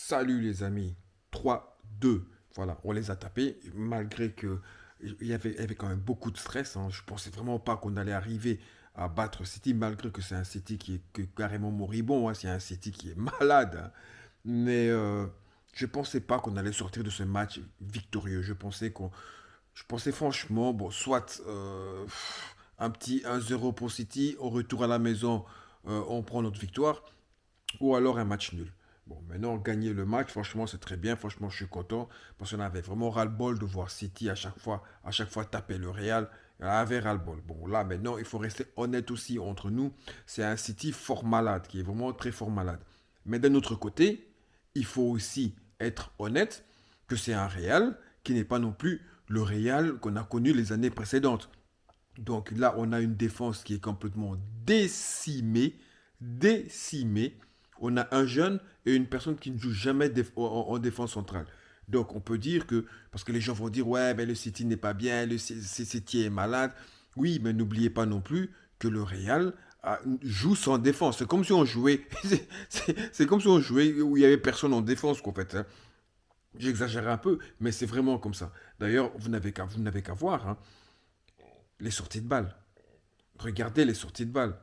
Salut les amis. 3-2. Voilà, on les a tapés, malgré que il y avait quand même beaucoup de stress, hein. Je pensais vraiment pas qu'on allait arriver à battre City, malgré que c'est un City qui est carrément moribond, hein. C'est un City qui est malade, hein. Mais je pensais pas qu'on allait sortir de ce match victorieux. Je pensais franchement, bon, soit un petit 1-0 pour City, au retour à la maison, on prend notre victoire, ou alors un match nul. Bon, maintenant, gagner le match, franchement, c'est très bien. Franchement, je suis content parce qu'on avait vraiment ras-le-bol de voir City à chaque fois taper le Real. On avait ras-le-bol. Bon, là, maintenant, il faut rester honnête aussi entre nous. C'est un City fort malade, qui est vraiment très fort malade. Mais d'un autre côté, il faut aussi être honnête que c'est un Real qui n'est pas non plus le Real qu'on a connu les années précédentes. Donc là, on a une défense qui est complètement décimée, décimée. On a un jeune et une personne qui ne joue jamais en défense centrale. Donc on peut dire que, parce que les gens vont dire, ouais, mais le City n'est pas bien, le City est malade. Oui, mais n'oubliez pas non plus que le Real joue sans défense. C'est comme si on jouait, c'est comme si on jouait où il n'y avait personne en défense, qu'en fait, hein. J'exagère un peu, mais c'est vraiment comme ça. D'ailleurs, vous n'avez qu'à voir, hein, les sorties de balles. Regardez les sorties de balles.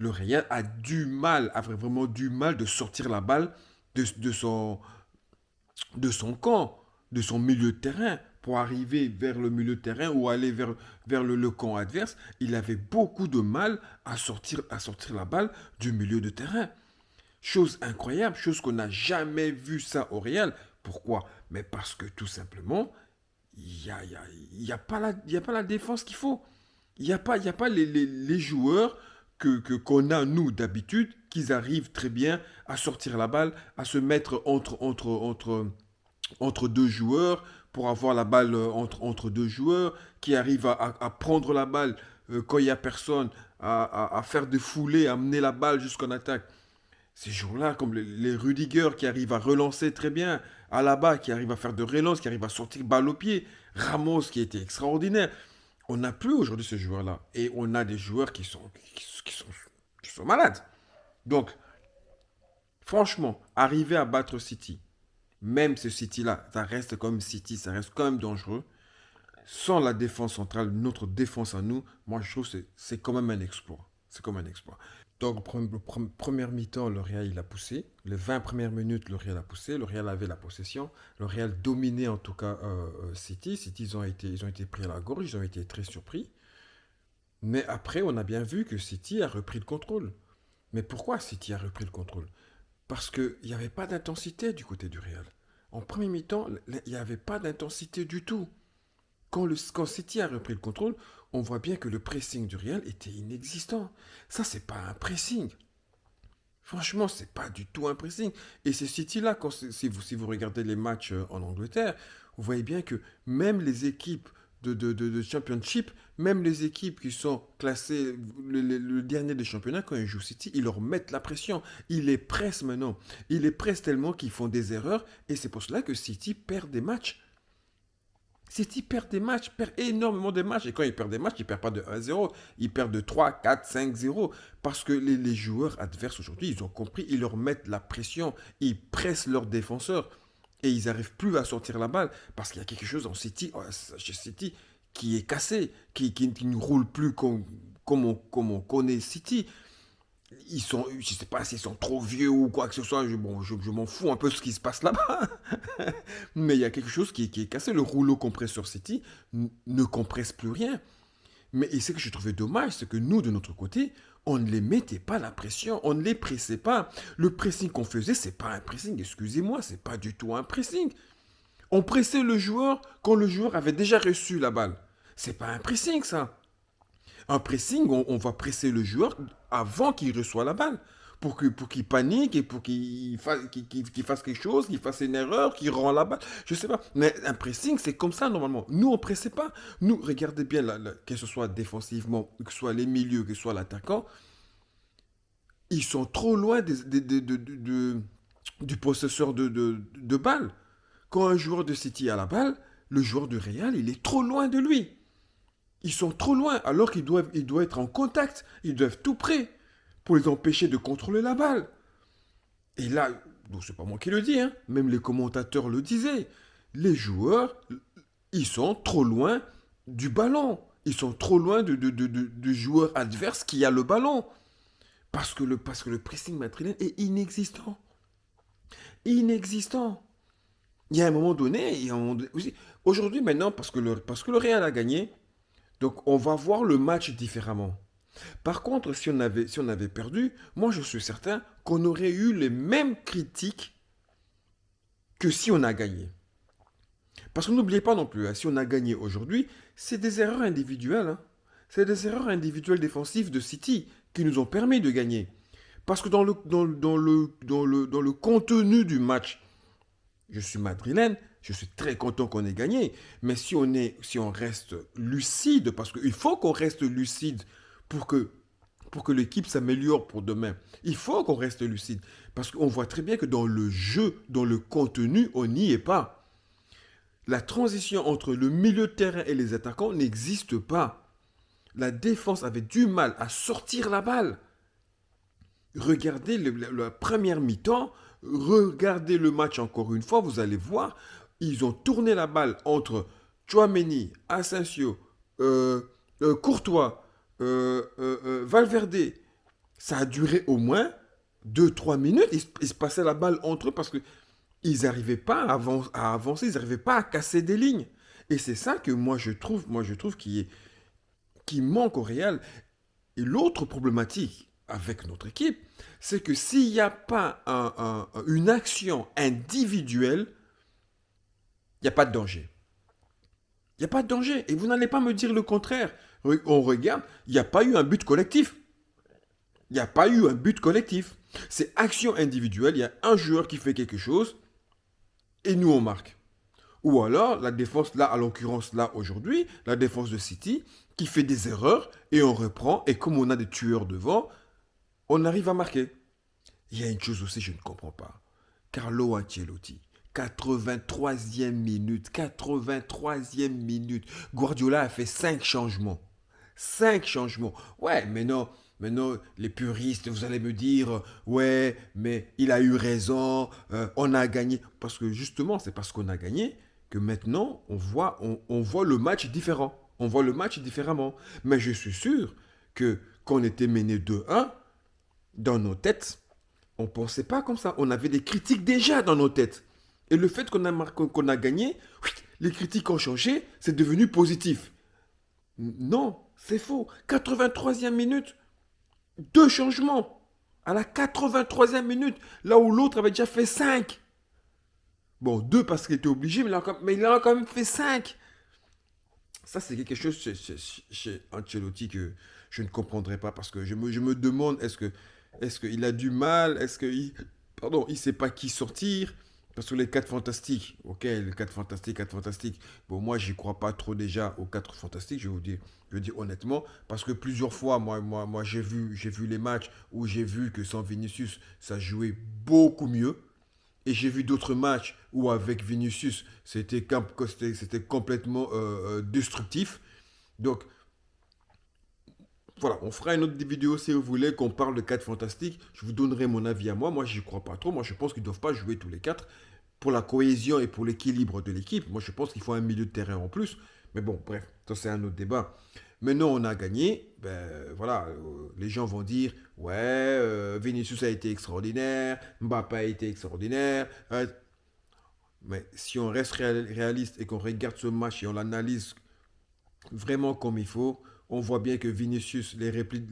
Le Real a du mal, a vraiment du mal de sortir la balle de son camp, de son milieu de terrain, pour arriver vers le milieu de terrain ou aller vers le camp adverse. Il avait beaucoup de mal à sortir la balle du milieu de terrain. Chose incroyable, chose qu'on n'a jamais vu ça au Real. Pourquoi? Mais parce que tout simplement, il y a pas la défense qu'il faut. Il y a pas les joueurs qu'on a, nous, d'habitude, qu'ils arrivent très bien à sortir la balle, à se mettre entre deux joueurs, pour avoir la balle entre deux joueurs, qui arrivent à prendre la balle quand il n'y a personne, à faire des foulées, à mener la balle jusqu'en attaque. Ces jours-là, comme les Rudiger qui arrivent à relancer très bien, Alaba qui arrive à faire de relance, qui arrive à sortir balle au pied, Ramos qui était extraordinaire. On n'a plus aujourd'hui ces joueurs-là. Et on a des joueurs qui sont malades. Donc, franchement, arriver à battre City, même ce City-là, ça reste comme City, ça reste quand même dangereux. Sans la défense centrale, notre défense à nous, moi je trouve que c'est quand même un exploit. C'est comme un exploit. Donc, première mi-temps, le Real il a poussé. Les 20 premières minutes, le Real a poussé. Le Real avait la possession. Le Real dominait en tout cas City. City, ils ont été pris à la gorge. Ils ont été très surpris. Mais après, on a bien vu que City a repris le contrôle. Mais pourquoi City a repris le contrôle? Parce qu'il n'y avait pas d'intensité du côté du Real. En premier mi-temps, il n'y avait pas d'intensité du tout. Quand City a repris le contrôle, on voit bien que le pressing du Real était inexistant. Ça, c'est pas un pressing. Franchement, c'est pas du tout un pressing. Et c'est City-là, si vous regardez les matchs en Angleterre, vous voyez bien que même les équipes de Championship, même les équipes qui sont classées le dernier des championnats, quand ils jouent City, ils leur mettent la pression. Ils les pressent maintenant. Ils les pressent tellement qu'ils font des erreurs. Et c'est pour cela que City perd des matchs. City perd des matchs, perd énormément de matchs. Et quand il perd des matchs, il ne perd pas de 1-0. Il perd de 3, 4, 5-0. Parce que les joueurs adverses aujourd'hui, ils ont compris, ils leur mettent la pression. Ils pressent leurs défenseurs. Et ils n'arrivent plus à sortir la balle. Parce qu'il y a quelque chose en City, chez City qui est cassé, qui ne roule plus comme on connaît City. Je sais pas s'ils sont trop vieux ou quoi que ce soit, bon, je m'en fous un peu de ce qui se passe là-bas. Mais il y a quelque chose qui est cassé. Le rouleau compresseur City ne compresse plus rien. Et ce que je trouvais dommage, c'est que nous, de notre côté, on ne les mettait pas la pression, on ne les pressait pas. Le pressing qu'on faisait, c'est pas un pressing, excusez-moi, c'est pas du tout un pressing. On pressait le joueur quand le joueur avait déjà reçu la balle. C'est pas un pressing, ça. Un pressing, on va presser le joueur avant qu'il reçoive la balle. Pour qu'il panique et pour qu'il fasse quelque chose, qu'il fasse une erreur, qu'il rend la balle. Je sais pas. Mais un pressing, c'est comme ça normalement. Nous, on ne pressait pas. Nous, regardez bien, que ce soit défensivement, que ce soit les milieux, que ce soit l'attaquant, ils sont trop loin du possesseur de balle. Quand un joueur de City a la balle, le joueur du Real, il est trop loin de lui. Ils sont trop loin, alors qu'ils doivent être en contact. Ils doivent tout près pour les empêcher de contrôler la balle. Et là, donc c'est pas moi qui le dis, hein, même les commentateurs le disaient, les joueurs, ils sont trop loin du ballon. Ils sont trop loin du joueur adverse qui a le ballon. Parce que le pressing madrilène est inexistant. Inexistant. Il y a un moment donné, aujourd'hui maintenant, parce que le Real a gagné, donc on va voir le match différemment. Par contre, si on avait perdu, moi je suis certain qu'on aurait eu les mêmes critiques que si on a gagné. Parce que n'oubliez pas non plus, hein, si on a gagné aujourd'hui, c'est des erreurs individuelles, hein. C'est des erreurs individuelles défensives de City qui nous ont permis de gagner. Parce que dans le contenu du match, je suis madrilène, je suis très content qu'on ait gagné. Mais si on reste lucide, parce qu'il faut qu'on reste lucide pour que, pour que l'équipe s'améliore pour demain. Il faut qu'on reste lucide. Parce qu'on voit très bien que dans le jeu, dans le contenu, on n'y est pas. La transition entre le milieu de terrain et les attaquants n'existe pas. La défense avait du mal à sortir la balle. Regardez la première mi-temps, regardez le match encore une fois, vous allez voir, ils ont tourné la balle entre Chouameni, Asensio, Courtois, Valverde. Ça a duré au moins 2 3 minutes. Ils se passaient la balle entre eux parce qu'ils n'arrivaient pas à avancer, ils n'arrivaient pas à casser des lignes. Et c'est ça que moi je trouve qui manque au Real. Et l'autre problématique avec notre équipe, c'est que s'il n'y a pas une action individuelle, il n'y a pas de danger. Il n'y a pas de danger. Et vous n'allez pas me dire le contraire. On regarde, il n'y a pas eu un but collectif. Il n'y a pas eu un but collectif. C'est action individuelle. Il y a un joueur qui fait quelque chose et nous on marque. Ou alors la défense, là, à l'occurrence, là, aujourd'hui, la défense de City, qui fait des erreurs et on reprend. Et comme on a des tueurs devant, on arrive à marquer. Il y a une chose aussi, je ne comprends pas. Carlo Ancelotti, 83e minute, 83e minute. Guardiola a fait 5 changements. 5 changements. Ouais, mais non, les puristes, vous allez me dire, ouais, mais il a eu raison, on a gagné. Parce que justement, c'est parce qu'on a gagné que maintenant, on voit le match différent. On voit le match différemment. Mais je suis sûr que quand on était mené 2-1, dans nos têtes, on ne pensait pas comme ça. On avait des critiques déjà dans nos têtes. Et le fait qu'on a gagné, les critiques ont changé, c'est devenu positif. Non, c'est faux. 83e minute, 2 changements. À la 83e minute, là où l'autre avait déjà fait 5. Bon, 2 parce qu'il était obligé, mais il en a quand même fait 5. Ça, c'est quelque chose chez Ancelotti que je ne comprendrai pas parce que je me demande est-ce qu'il a du mal, pardon, il ne sait pas qui sortir. Parce que les 4 fantastiques, ok, les 4 fantastiques, 4 fantastiques. Bon, moi, j'y crois pas trop déjà aux 4 fantastiques, je vais dire honnêtement. Parce que plusieurs fois, moi j'ai vu les matchs où j'ai vu que sans Vinicius, ça jouait beaucoup mieux. Et j'ai vu d'autres matchs où avec Vinicius, c'était complètement destructif. Donc, voilà, on fera une autre vidéo si vous voulez qu'on parle de 4 fantastiques. Je vous donnerai mon avis à moi. Moi, j'y crois pas trop. Moi, je pense qu'ils ne doivent pas jouer tous les 4 pour la cohésion et pour l'équilibre de l'équipe. Moi, je pense qu'il faut un milieu de terrain en plus. Mais bon, bref, ça, c'est un autre débat. Maintenant, on a gagné. Ben voilà, les gens vont dire ouais, Vinicius a été extraordinaire, Mbappé a été extraordinaire. Mais si on reste réaliste et qu'on regarde ce match et on l'analyse vraiment comme il faut, on voit bien que Vinicius, les répliques,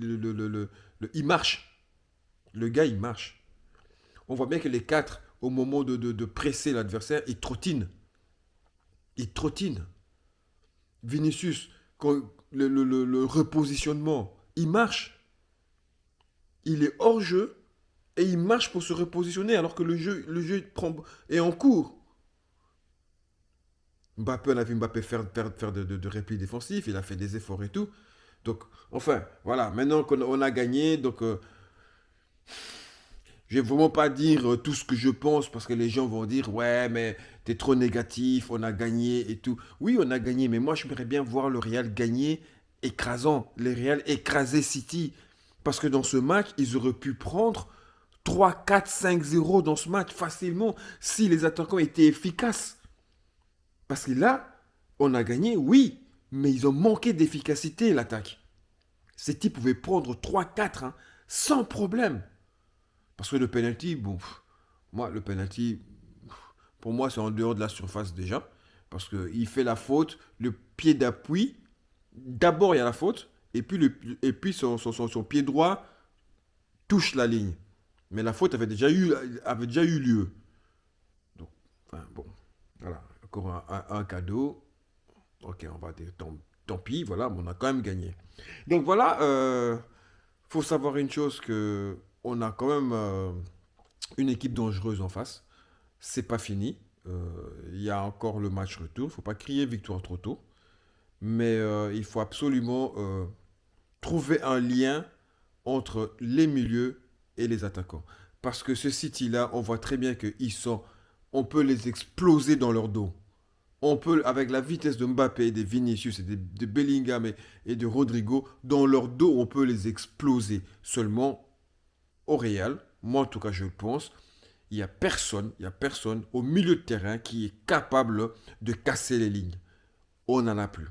il marche. Le gars, il marche. On voit bien que les 4, au moment de presser l'adversaire, ils trottinent. Ils trottinent. Vinicius, le repositionnement, il marche. Il est hors jeu et il marche pour se repositionner alors que le jeu est en cours. Mbappé, on a vu Mbappé faire de repli défensif, il a fait des efforts et tout. Donc, enfin, voilà, maintenant qu'on a gagné, donc je vais vraiment pas dire tout ce que je pense parce que les gens vont dire ouais mais t'es trop négatif, on a gagné et tout. Oui, on a gagné, mais moi j'aimerais bien voir le Real gagner écrasant, le Real écraser City parce que dans ce match ils auraient pu prendre 3, 4, 5-0 dans ce match facilement si les attaquants étaient efficaces. Parce que là, on a gagné, oui, mais ils ont manqué d'efficacité, l'attaque. Ces types pouvaient prendre 3-4 hein, sans problème. Parce que le penalty, bon, moi, le penalty, pour moi, c'est en dehors de la surface déjà. Parce qu'il fait la faute, le pied d'appui, d'abord il y a la faute, et puis son pied droit touche la ligne. Mais la faute avait déjà eu lieu. Donc, enfin, bon, voilà, encore un cadeau. Ok, on va dire tant pis, voilà, mais on a quand même gagné. Donc voilà, faut savoir une chose que on a quand même une équipe dangereuse en face. C'est pas fini. Il y a encore le match retour. Il faut pas crier victoire trop tôt. Mais il faut absolument trouver un lien entre les milieux et les attaquants. Parce que ce City-là, on voit très bien qu'ils sont, on peut les exploser dans leur dos. On peut, avec la vitesse de Mbappé, des Vinicius, de Bellingham et de Rodrigo, dans leur dos, on peut les exploser. Seulement, au Real, moi en tout cas je le pense, il y a personne au milieu de terrain qui est capable de casser les lignes. On n'en a plus.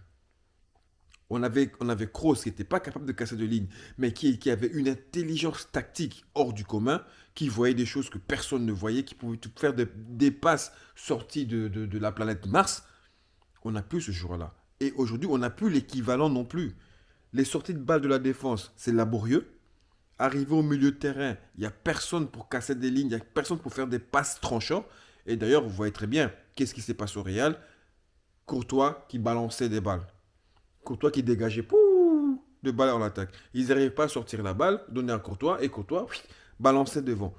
On avait Kroos qui n'était pas capable de casser de ligne, mais qui avait une intelligence tactique hors du commun, qui voyait des choses que personne ne voyait, qui pouvait tout faire des passes sorties de la planète Mars. On n'a plus ce joueur-là. Et aujourd'hui, on n'a plus l'équivalent non plus. Les sorties de balles de la défense, c'est laborieux. Arriver au milieu de terrain, il n'y a personne pour casser des lignes, il n'y a personne pour faire des passes tranchantes. Et d'ailleurs, vous voyez très bien qu'est-ce qui s'est passé au Real. Courtois qui balançait des balles. Courtois qui dégageait de balles en attaque. Ils n'arrivaient pas à sortir la balle, donner à Courtois, et Courtois balançait devant.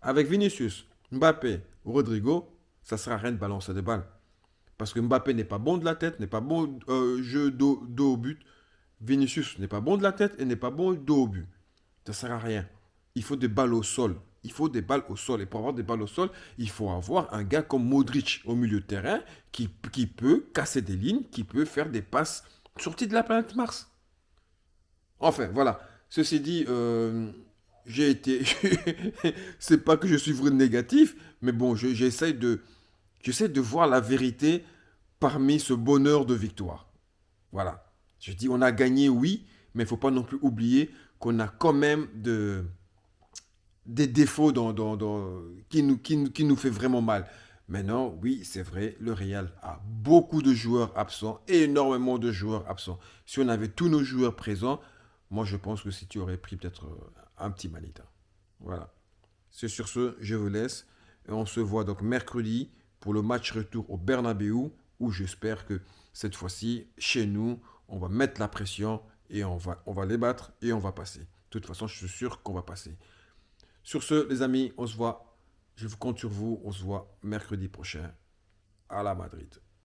Avec Vinicius, Mbappé, Rodrigo, ça ne sert à rien de balancer des balles. Parce que Mbappé n'est pas bon de la tête, n'est pas bon jeu dos au but. Vinicius n'est pas bon de la tête et n'est pas bon dos au but. Ça ne sert à rien. Il faut des balles au sol. Il faut des balles au sol. Et pour avoir des balles au sol, il faut avoir un gars comme Modric au milieu de terrain qui peut casser des lignes, qui peut faire des passes sorties de la planète Mars. Enfin, voilà. Ceci dit, j'ai été. C'est pas que je suis vrai négatif, mais bon, j'essaie de voir la vérité parmi ce bonheur de victoire. Voilà. Je dis, on a gagné, oui, mais il ne faut pas non plus oublier qu'on a quand même des défauts qui nous fait vraiment mal. Maintenant, oui, c'est vrai, le Real a beaucoup de joueurs absents, énormément de joueurs absents. Si on avait tous nos joueurs présents, moi je pense que si tu aurais pris peut-être un petit Manita. Voilà. C'est sur ce, je vous laisse. Et on se voit donc mercredi pour le match retour au Bernabeu, où j'espère que cette fois-ci, chez nous, on va mettre la pression et on va les battre et on va passer. De toute façon, je suis sûr qu'on va passer. Sur ce, les amis, on se voit. Je vous compte sur vous. On se voit mercredi prochain à la Madrid.